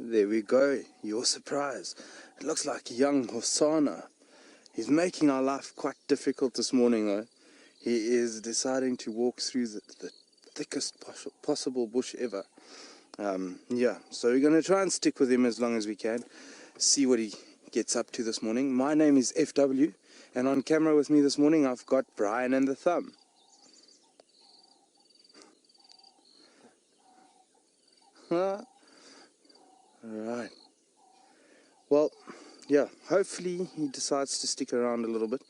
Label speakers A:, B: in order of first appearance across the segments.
A: There we go, your surprise. It looks like young Hosana. He's making our life quite difficult this morning though. He is deciding to walk through the thickest possible bush ever. Yeah, so we're going to try and stick with him as long as we can. See what he gets up to this morning. My name is FW, and on camera with me this morning I've got Brian and the Thumb. Alright. Well, yeah, hopefully he decides to stick around a little bit.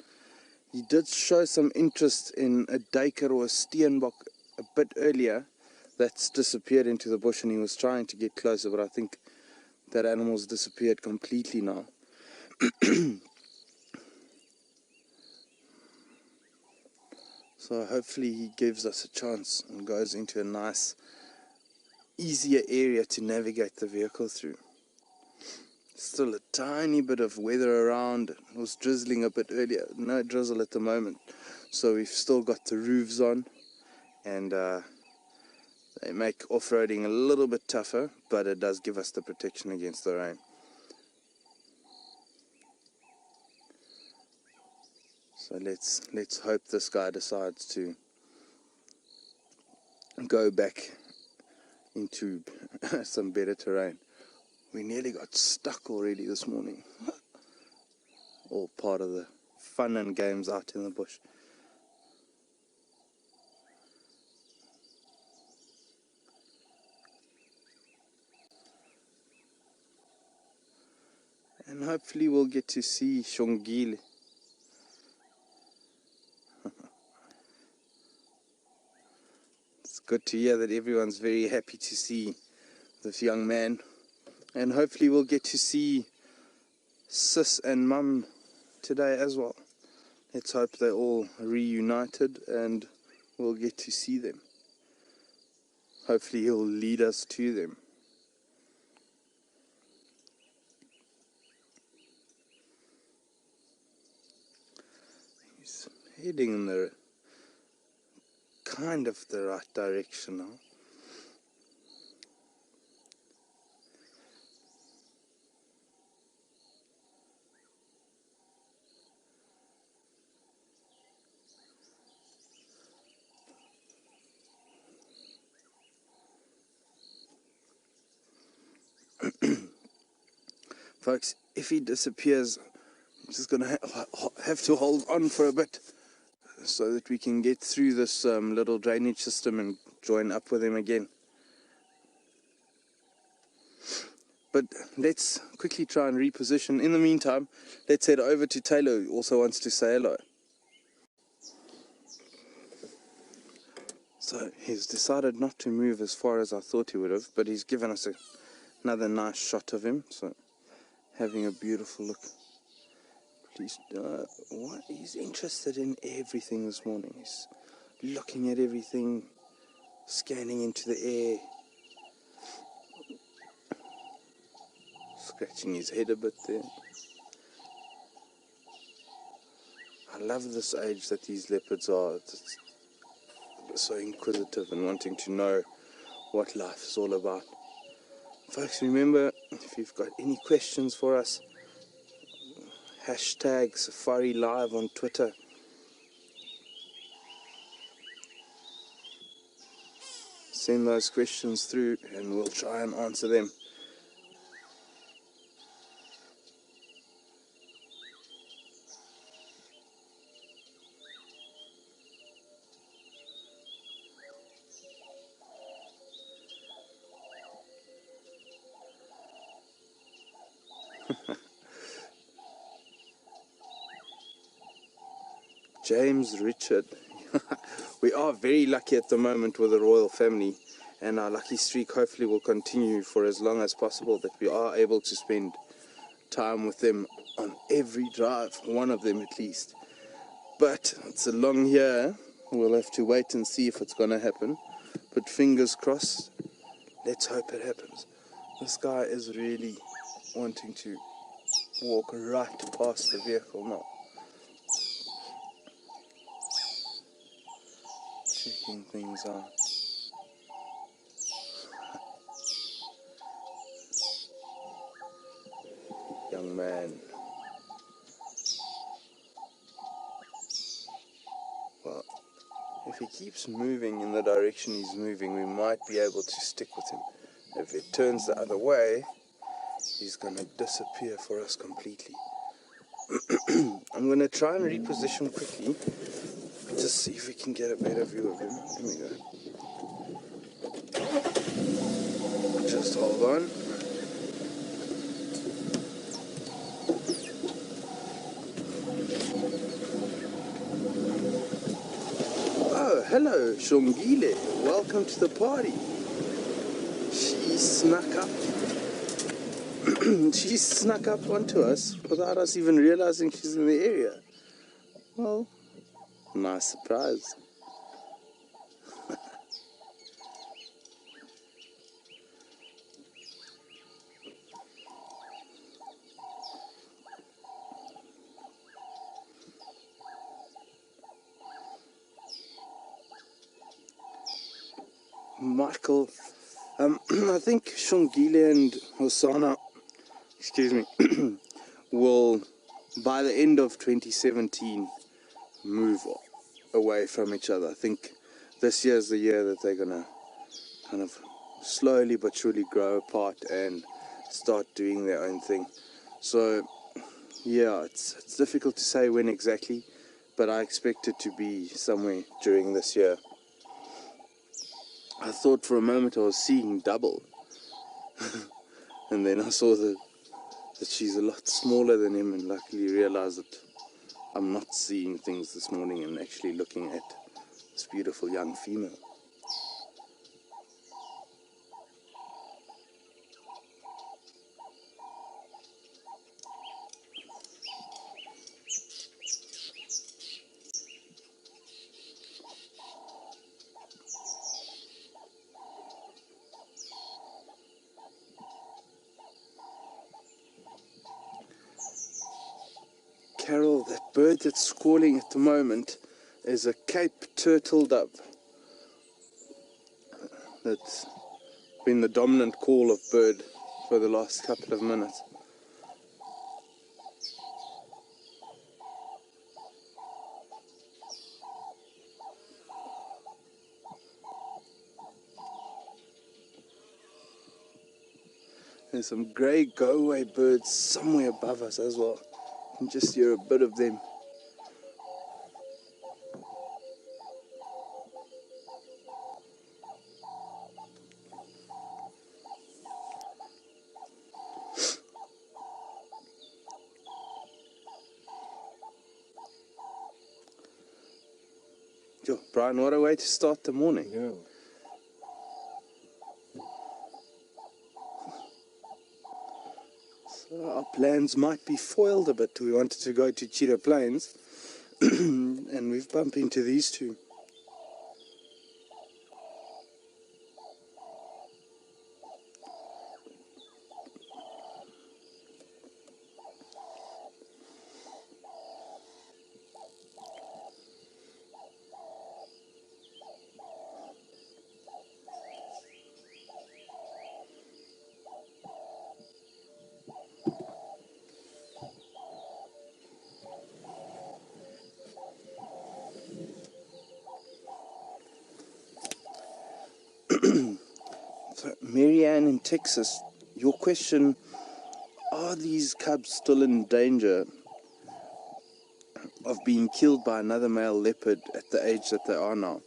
A: He did show some interest in a duiker or a steenbok a bit earlier. That's disappeared into the bush, and he was trying to get closer, but I think that animal's disappeared completely now. So hopefully he gives us a chance and goes into a nice, easier area to navigate the vehicle through. Still a tiny bit of weather around. It was drizzling a bit earlier. No drizzle at the moment. So we've still got the roofs on, and they make off-roading a little bit tougher, but it does give us the protection against the rain. So let's hope this guy decides to go back into some better terrain. We nearly got stuck already this morning. All part of the fun and games out in the bush. And hopefully we'll get to see Xongile. It's good to hear that everyone's very happy to see this young man. And hopefully we'll get to see Sis and Mum today as well. Let's hope they're all reunited and we'll get to see them. Hopefully he'll lead us to them. He's heading in the kind of the right direction now. Folks, if he disappears, I'm just going to have to hold on for a bit so that we can get through this little drainage system and join up with him again. But let's quickly try and reposition. In the meantime, let's head over to Taylor, who also wants to say hello. So he's decided not to move as far as I thought he would have, but he's given us another nice shot of him. So having a beautiful look. Please, what? He's interested in everything this morning. He's looking at everything, scanning into the air, scratching his head a bit there. I love this age that these leopards are. It's so inquisitive and wanting to know what life is all about. Folks, remember, if you've got any questions for us, hashtag Safari Live on Twitter. Send those questions through and we'll try and answer them. James Richard. We are very lucky at the moment with the royal family, and our lucky streak hopefully will continue for as long as possible, that we are able to spend time with them on every drive, one of them at least. But it's a long year. We'll have to wait and see if it's going to happen, but fingers crossed. Let's hope it happens. This guy is really wanting to walk right past the vehicle now. Checking things out. young man. Well, if he keeps moving in the direction he's moving, we might be able to stick with him. If it turns the other way, he's going to disappear for us completely. I'm going to try and reposition quickly, just see if we can get a better view of him. Here we go. Just hold on. Oh, hello, Xongile. Welcome to the party. She snuck up. She snuck up onto us without us even realizing she's in the area. Well, nice surprise. Michael, I think Xongile and Hosana, excuse me, will, by the end of 2017, move away from each other. I think this year is the year that they're going to kind of slowly but surely grow apart and start doing their own thing. So, yeah, it's difficult to say when exactly, but I expect it to be somewhere during this year. I thought for a moment I was seeing double, and then I saw that she's a lot smaller than him, and luckily realized that I'm not seeing things this morning and actually looking at this beautiful young female. Carol, that bird that's squalling at the moment is a Cape turtle dove. That's been the dominant call of bird for the last couple of minutes. There's some grey go-away birds somewhere above us as well. You can just hear a bit of them. Yo, Brian, what a way to start the morning.
B: Yeah.
A: So our plans might be foiled a bit. We wanted to go to Cheetah Plains and we've bumped into these two. So, Marianne in Texas, your question, are these cubs still in danger of being killed by another male leopard at the age that they are now?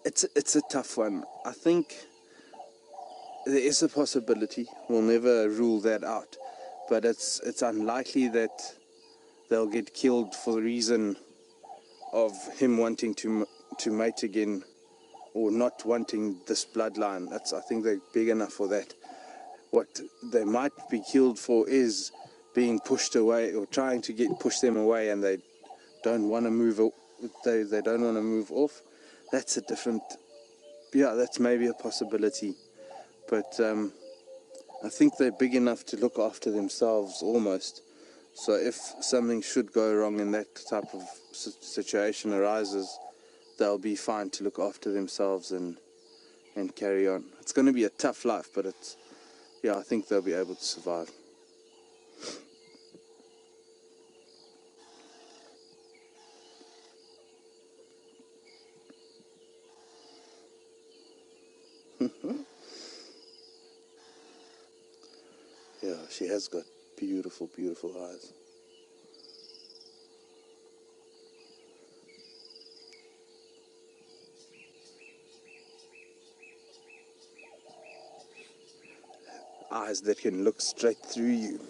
A: It's a tough one. I think there is a possibility. We'll never rule that out. But it's unlikely that they'll get killed for the reason of him wanting to mate again, or not wanting this bloodline. I think they're big enough for that. What they might be killed for is being pushed away, or trying to push them away, and they don't want to move. They don't want to move off. That's a different. Yeah, that's maybe a possibility. But I think they're big enough to look after themselves almost. So if something should go wrong and that type of situation arises, they'll be fine to look after themselves and carry on. It's going to be a tough life, but I think they'll be able to survive. Yeah, she has got beautiful, beautiful eyes. Eyes that can look straight through you.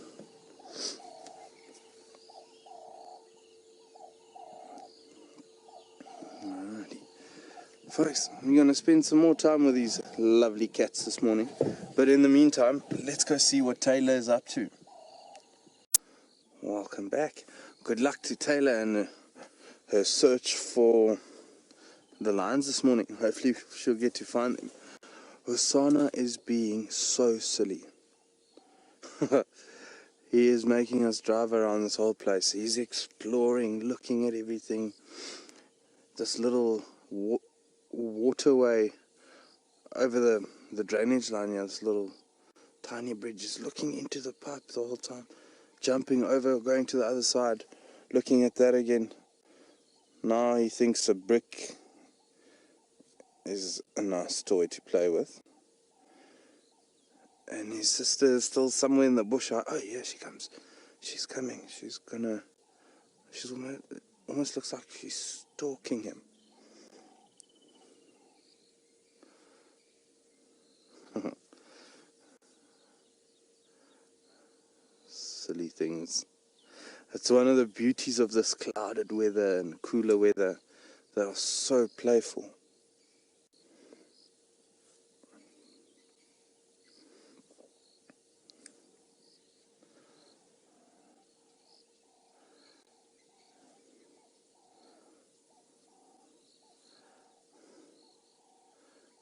A: Alrighty. Folks, we're going to spend some more time with these lovely cats this morning. But in the meantime, let's go see what Taylor is up to. Welcome back. Good luck to Taylor and her search for the lions this morning. Hopefully she'll get to find them. Hosana is being so silly. He is making us drive around this whole place. He's exploring, looking at everything. This little waterway over the drainage line here, this little tiny bridge, is looking into the pipe the whole time. Jumping over, going to the other side, looking at that again. Now he thinks a brick is a nice toy to play with. And his sister is still somewhere in the bush. Oh yeah, she comes. She's coming. She's almost looks like she's stalking him. Silly things. It's one of the beauties of this clouded weather and cooler weather. They are so playful.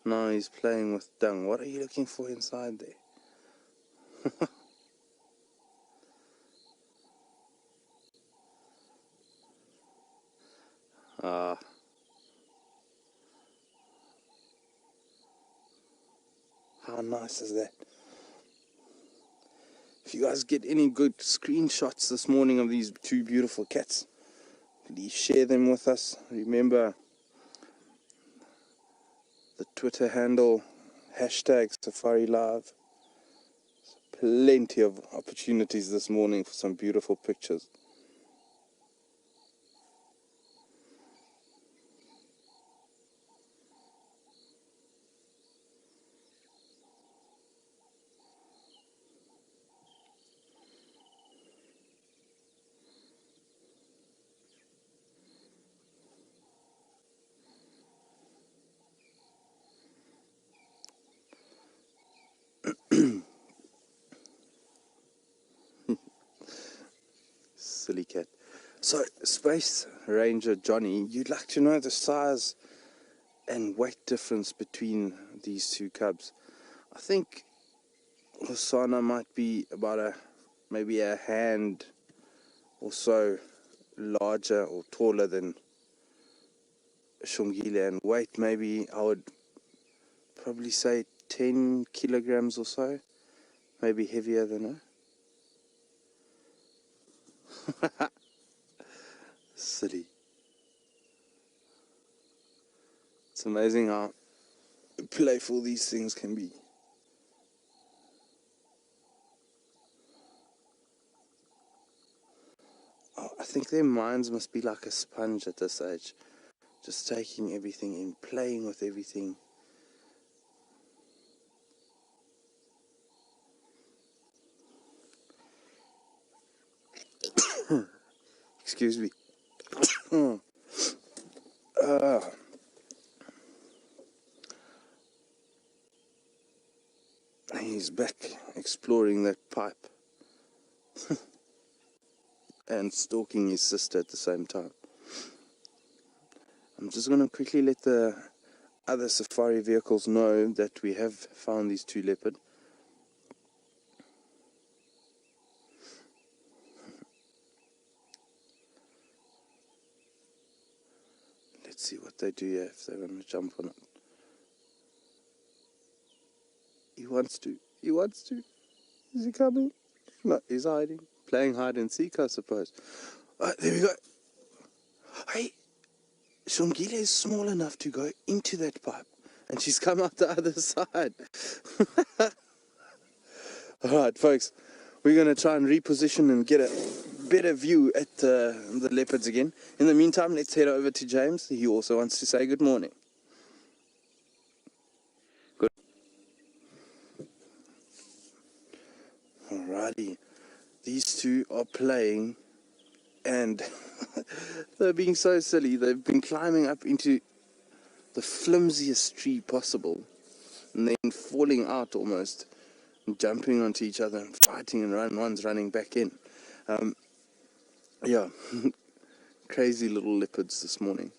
A: Now he's playing with dung. What are you looking for inside there? Ah. How nice is that? If you guys get any good screenshots this morning of these two beautiful cats, please share them with us. Remember the Twitter handle, #SafariLive. Plenty of opportunities this morning for some beautiful pictures. Silly cat. So, Space Ranger Johnny, you'd like to know the size and weight difference between these two cubs. I think Hosana might be about maybe a hand or so larger or taller than Xongile, and weight maybe I would probably say 10 kilograms or so, maybe heavier than her. Silly. It's amazing how playful these things can be. Oh, I think their minds must be like a sponge at this age, just taking everything in, playing with everything. Excuse me. He's back exploring that pipe and stalking his sister at the same time. I'm just going to quickly let the other safari vehicles know that we have found these two leopards. Let's see what they do here, if they're going to jump on it. He wants to. He wants to. Is he coming? No, he's hiding. Playing hide and seek, I suppose. There we go. Hey, Xongile is small enough to go into that pipe. and she's come out the other side. Alright folks, we're going to try and reposition and get a better view at the leopards again. In the meantime, let's head over to James. He also wants to say good morning. Good. Alrighty, these two are playing and they're being so silly. They've been climbing up into the flimsiest tree possible and then falling out almost and jumping onto each other and fighting, and one's running back in. Yeah, crazy little leopards this morning.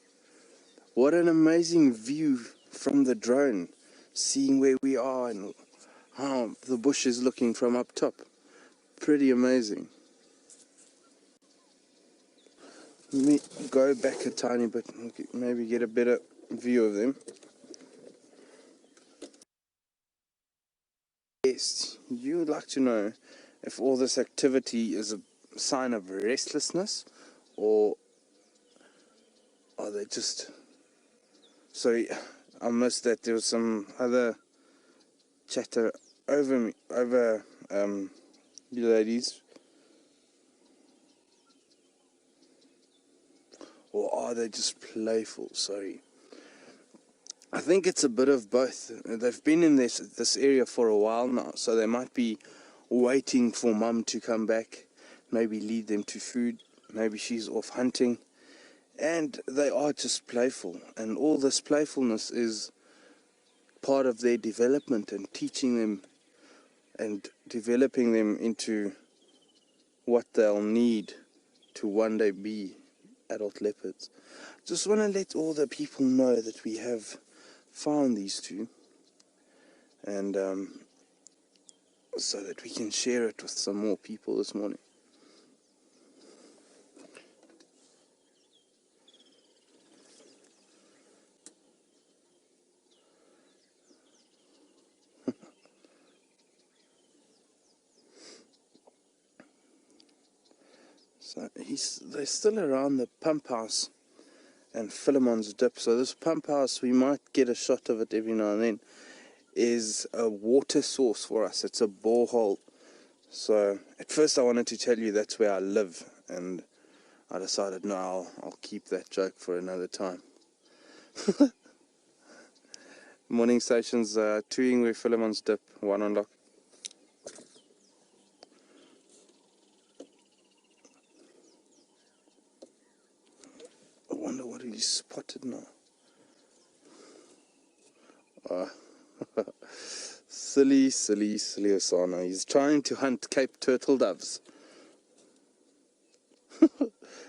A: What an amazing view from the drone, seeing where we are and how the bush is looking from up top. Pretty amazing. Let me go back a tiny bit and maybe get a better view of them. Yes, you would like to know if all this activity is a sign of restlessness, or are they just... Sorry, I missed that. There was some other chatter over you ladies. Or are they just playful? Sorry. I think it's a bit of both. They've been in this area for a while now, so they might be waiting for mum to come back, maybe lead them to food, maybe she's off hunting, and they are just playful. And all this playfulness is part of their development and teaching them and developing them into what they'll need to one day be adult leopards. Just want to let all the people know that we have found these two, and so that we can share it with some more people this morning. So they're still around the pump house and Philemon's dip. So this pump house, we might get a shot of it every now and then, is a water source for us. It's a borehole. So at first I wanted to tell you that's where I live, and I decided no, I'll keep that joke for another time. Morning stations, 2 Ingwe, Philemon's dip, 1 on lock. I wonder what he spotted now. Silly Hosana. He's trying to hunt Cape turtle doves.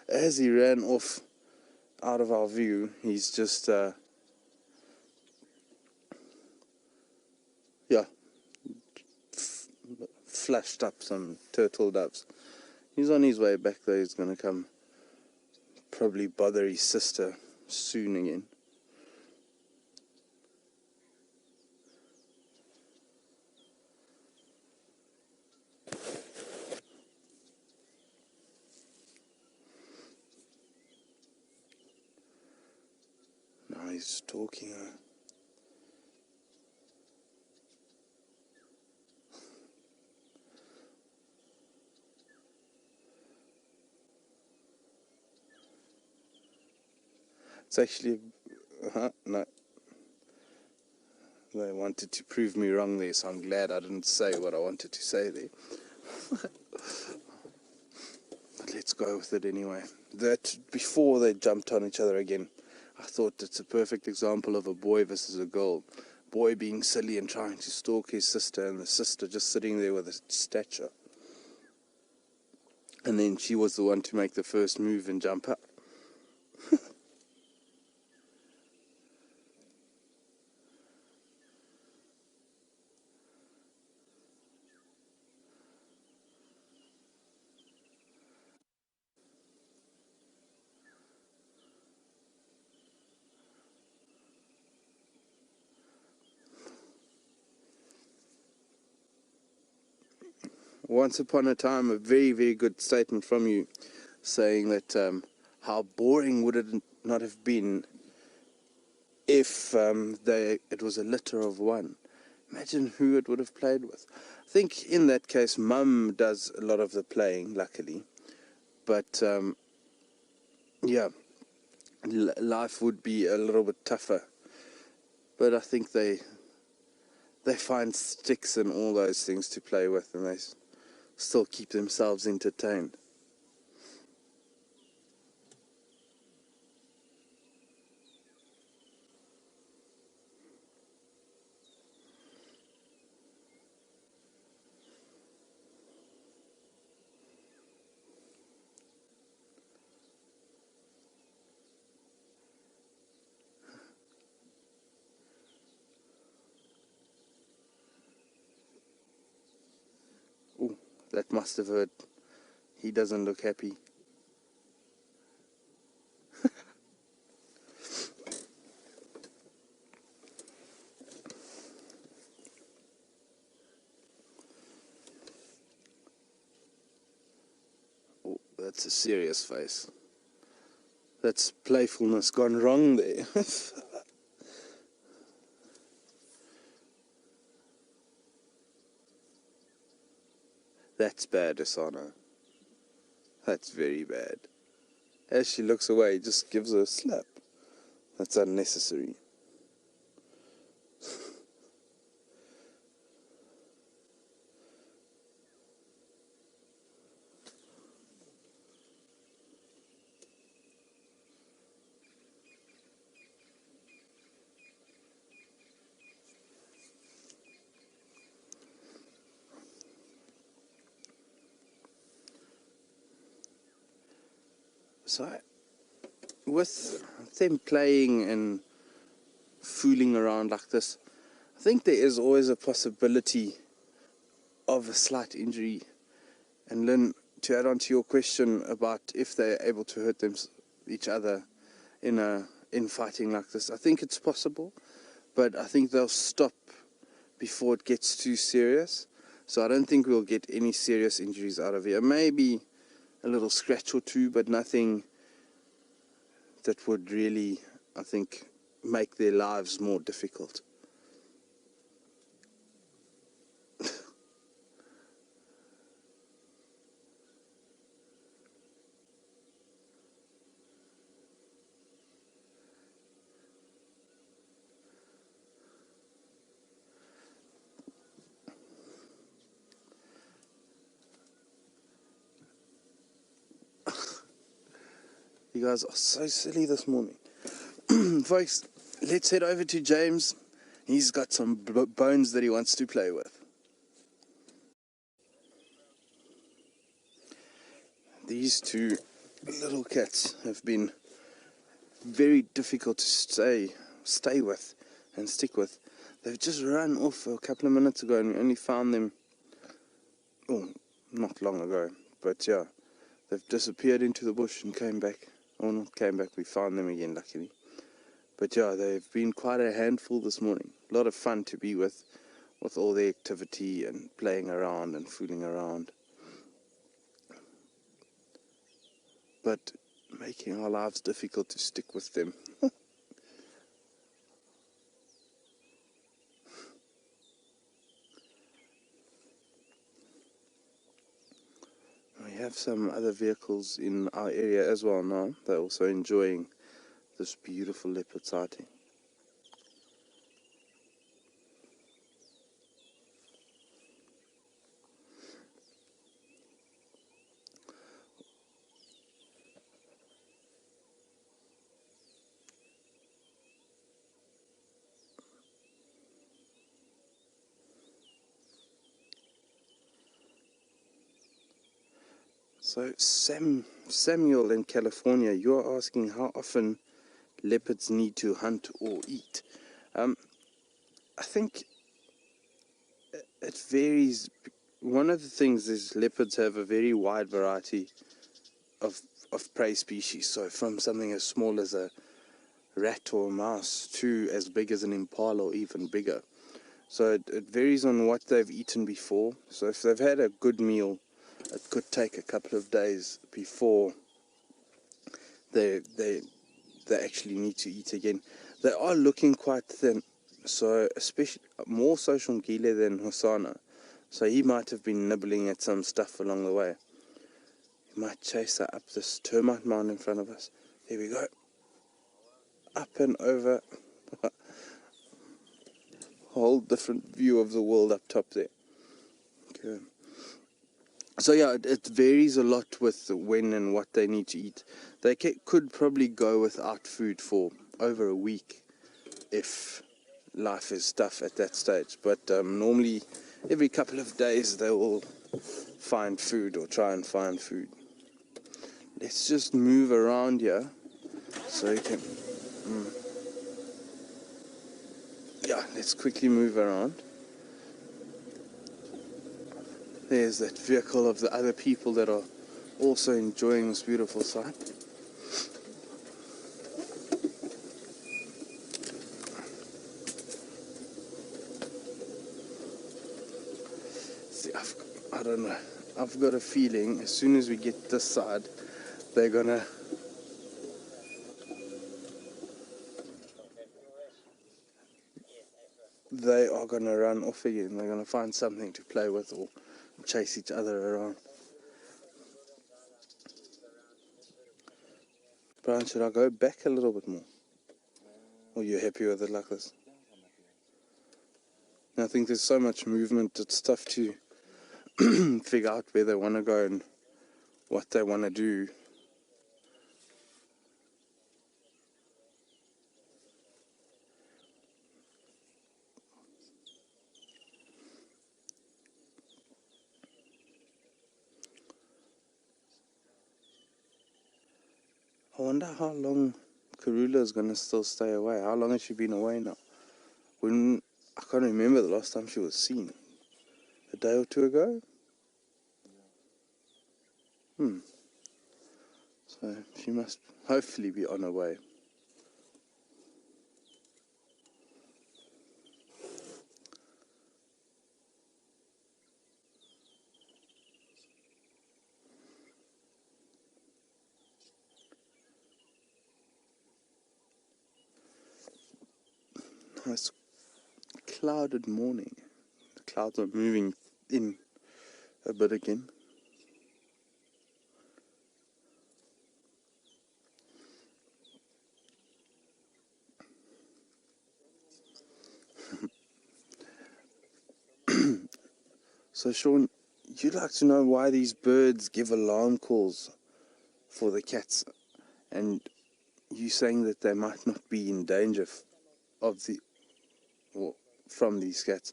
A: As he ran off out of our view, he's just flashed up some turtle doves. He's on his way back though. He's going to come probably bother his sister soon again. Now he's talking. It's actually, no. They wanted to prove me wrong there, so I'm glad I didn't say what I wanted to say there. But let's go with it anyway. That before they jumped on each other again, I thought it's a perfect example of a boy versus a girl. Boy being silly and trying to stalk his sister, and the sister just sitting there with a stature. And then she was the one to make the first move and jump up. Once upon a time, a very, very good statement from you, saying that how boring would it not have been if it was a litter of one. Imagine who it would have played with. I think in that case, Mum does a lot of the playing, luckily. But yeah, life would be a little bit tougher. But I think they find sticks and all those things to play with, and they still keep themselves entertained. Oh, that must have hurt. He doesn't look happy. Oh, that's a serious face. That's playfulness gone wrong there. That's bad, Hosana. That's very bad. As she looks away, he just gives her a slap. That's unnecessary. So, with them playing and fooling around like this, I think there is always a possibility of a slight injury. And Lynn, to add on to your question about if they're able to hurt each other in fighting like this, I think it's possible, but I think they'll stop before it gets too serious. So I don't think we'll get any serious injuries out of here. Maybe a little scratch or two, but nothing that would really, I think, make their lives more difficult. You guys are so silly this morning. Folks, let's head over to James. He's got some bones that he wants to play with. These two little cats have been very difficult to stay with and stick with. They've just run off a couple of minutes ago, and we only found them, oh, not long ago. But yeah, they've disappeared into the bush and came back. Or not came back, we found them again, luckily. But yeah, they've been quite a handful this morning. A lot of fun to be with all the activity and playing around and fooling around. But making our lives difficult to stick with them. We have some other vehicles in our area as well now. They're also enjoying this beautiful leopard sighting. So Samuel in California, you're asking how often leopards need to hunt or eat. I think it varies. One of the things is leopards have a very wide variety of prey species. So from something as small as a rat or a mouse to as big as an impala or even bigger. So it varies on what they've eaten before. So if they've had a good meal, it could take a couple of days before they actually need to eat again. They are looking quite thin, so especially more so Xongile than Hosana. So he might have been nibbling at some stuff along the way. He might chase her up this termite mound in front of us. Here we go. Up and over. Whole different view of the world up top there. Okay. So yeah, it varies a lot with when and what they need to eat. They could probably go without food for over a week if life is tough at that stage. But normally every couple of days they will find food or try and find food. Let's just move around here so you can... Yeah, let's quickly move around. There's that vehicle of the other people that are also enjoying this beautiful sight. See, I don't know. I've got a feeling as soon as we get this side, they're gonna... They are gonna run off again. They're gonna find something to play with or chase each other around. Brian, should I go back a little bit more? Or are you happy with it like this? I think there's so much movement, it's tough to figure out where they want to go and what they want to do. I wonder how long Karula is going to still stay away. How long has she been away now? I can't remember the last time she was seen. A day or two ago? So she must hopefully be on her way. Nice clouded morning. The clouds are moving in a bit again. So Sean, you'd like to know why these birds give alarm calls for the cats, and you saying that they might not be in danger of the or from these cats.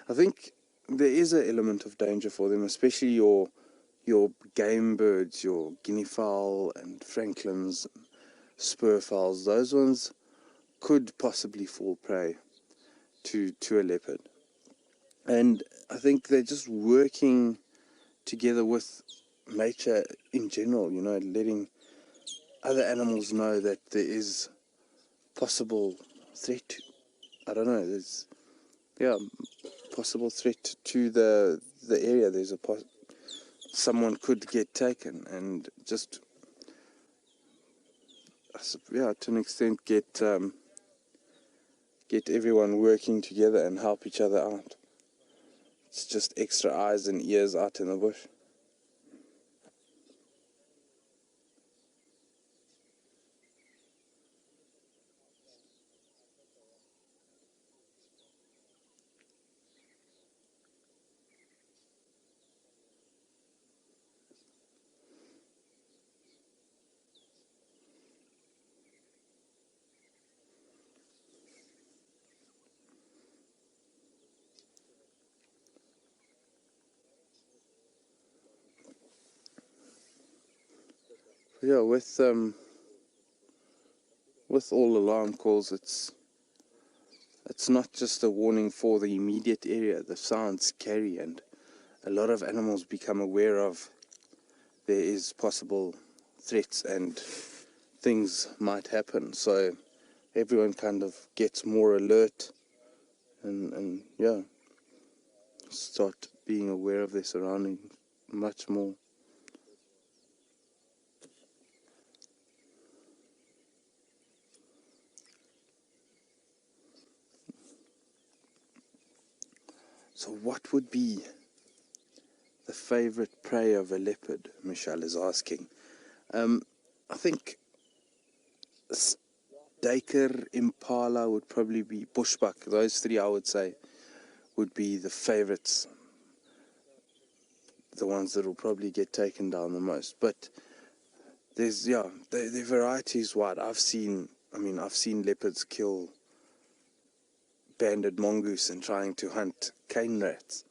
A: I think there is an element of danger for them, especially your game birds, your guinea fowl and franklins, spur fowls. Those ones could possibly fall prey to a leopard. And I think they're just working together with nature in general, you know, letting other animals know that there is possible threat. I don't know, there's possible threat to the area. There's someone could get taken, and just to an extent get everyone working together and help each other out. It's just extra eyes and ears out in the bush. Yeah, with all alarm calls, it's not just a warning for the immediate area. The sounds carry, and a lot of animals become aware of there is possible threats and things might happen. So everyone kind of gets more alert and start being aware of their surroundings much more. So what would be the favorite prey of a leopard? Michelle is asking. I think Staker, Impala would probably be bushbuck. Those three I would say would be the favorites. The ones that will probably get taken down the most. But there's, yeah, the variety is wide. I've seen leopards kill banded mongoose and trying to hunt cane rats.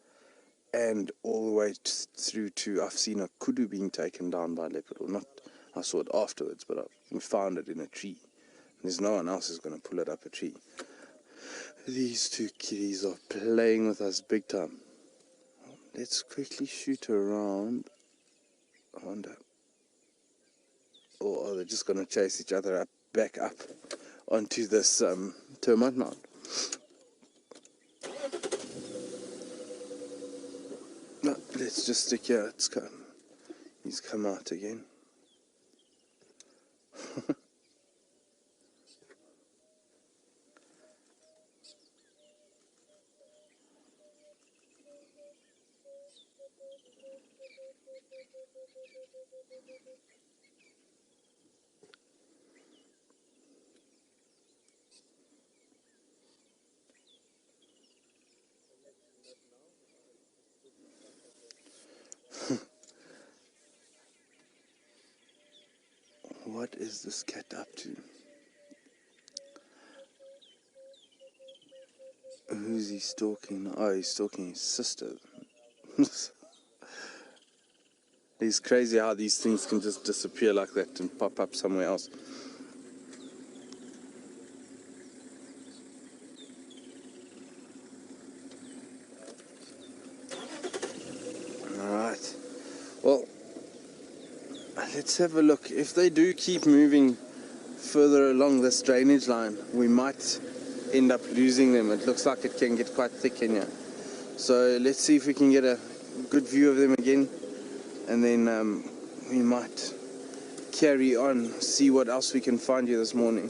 A: And all the way through to, I've seen a kudu being taken down by a leopard. Or not, I saw it afterwards, but we found it in a tree. There's no one else who's going to pull it up a tree. These two kitties are playing with us big time. Let's quickly shoot around. I wonder. Or are they just going to chase each other back up onto this termite mound? No, let's just stick here. He's come out again. What is this cat up to? Who's he stalking? Oh, he's stalking his sister. It's crazy how these things can just disappear like that and pop up somewhere else. Alright. Well, let's have a look. If they do keep moving further along this drainage line, we might end up losing them. It looks like it can get quite thick in here. So let's see if we can get a good view of them again, and then we might carry on, see what else we can find here this morning.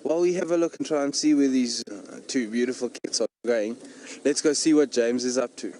A: While we have a look and try and see where these two beautiful cats are going, let's go see what James is up to.